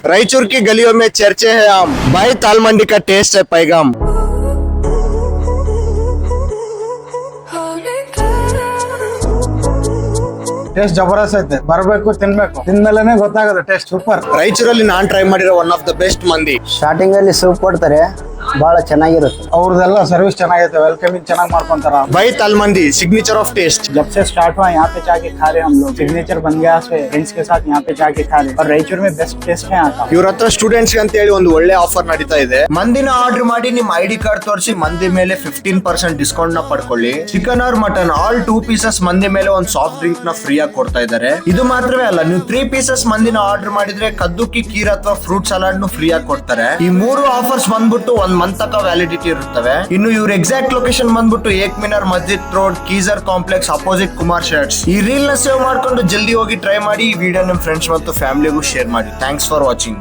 रायचूर की गलियों में चर्चे है आम, भाई ताल मंडी का टेस्ट है पैगाम। ಟೇಸ್ಟ್ ಜಬರದಸ್ತ್ ಐತೆ, ಬರಬೇಕು ತಿನ್ಬೇಕು, ತಿಂದ್ಮೇಲೆ ಗೊತ್ತಾಗುತ್ತೆ ಟೇಸ್ಟ್ ಸೂಪರ್. ರಾಯಚೂರಲ್ಲಿ ನಾನ್ ಟ್ರೈ ಮಾಡಿರೋ ಒನ್ ಆಫ್ ದ ಬೆಸ್ಟ್ ಮಂದಿ. ಸ್ಟಾರ್ಟಿಂಗ್ ಅಲ್ಲಿ ಸೂಪ್ ಕೊಡ್ತಾರೆ, ಬಹಳ ಚೆನ್ನಾಗಿರುತ್ತೆ. ಅವ್ರದೆಲ್ಲ ಸರ್ವಿಸ್ ಚೆನ್ನಾಗೈತೆ, ವೆಲ್ಕಮಿಂಗ್ ಚೆನ್ನಾಗಿ ಮಾಡ್ಕೊಂತಾರ. भाई ताल मंदी सिग्नेचर ऑफ टेस्ट। जब से स्टार्ट हुआ यहाँ पे जाके खा रहे हम लोग, सिग्नेचर बन गया से फ्रेंड्स के साथ यहाँ पे जाके खा रहे, और रायचूर में बेस्ट टेस्ट है यहाँ का. ಇವ್ರ ಹತ್ರ ಸ್ಟೂಡೆಂಟ್ಸ್ ಅಂತ ಹೇಳಿ ಒಂದು ಒಳ್ಳೆ ಆಫರ್ ನಡೀತಾ ಇದೆ. ಮಂದಿನ ಆರ್ಡರ್ ಮಾಡಿ ನಿಮ್ ಐಡಿ ಕಾರ್ಡ್ ತೋರಿಸಿ ಮಂದಿ ಮೇಲೆ 15% ಡಿಸ್ಕೌಂಟ್ ನ ಪಡ್ಕೊಳ್ಳಿ. Chicken or mutton all 2 pieces mandi ಮೇಲೆ ಒಂದು ಸಾಫ್ಟ್ ಡ್ರಿಂಕ್ ನ ಫ್ರೀ ಆಗಿ ಕೊಡ್ತಾ ಇದ್ದಾರೆ. ಇದು ಮಾತ್ರವೇ ಅಲ್ಲ, ನೀವು 3 ಪೀಸಸ್ ಮಂದಿನ ಆರ್ಡರ್ ಮಾಡಿದ್ರೆ ಕದ್ದುಕ್ಕಿ ಕೀರ್ ಅಥವಾ ಫ್ರೂಟ್ ಸಲಾಡ್ ನು ಫ್ರೀ ಆಗಿ ಕೊಡ್ತಾರೆ. ಈ 3 ಆಫರ್ಸ್ ಬಂದ್ಬಿಟ್ಟು 1 ಮಂತ್ ತನಕ ವ್ಯಾಲಿಡಿಟಿ ಇರುತ್ತವೆ. ಇನ್ನು ಇವ್ರ ಎಕ್ಸಾಕ್ಟ್ ಲೊಕೇಶನ್ ಬಂದ್ಬಿಟ್ಟು Ek Minar Masjid road, Kaiser complex opposite Kumar shirts. ಈ ರೀಲ್ ನ ಸೇವ್ ಮಾಡ್ಕೊಂಡು ಜಲ್ದಿ ಹೋಗಿ ಟ್ರೈ ಮಾಡಿ. ಈ ವಿಡಿಯೋ ನಿಮ್ ಫ್ರೆಂಡ್ಸ್ ಮತ್ತು ಫ್ಯಾಮಿಲಿಗೂ ಶೇರ್ ಮಾಡಿ. Thanks for watching.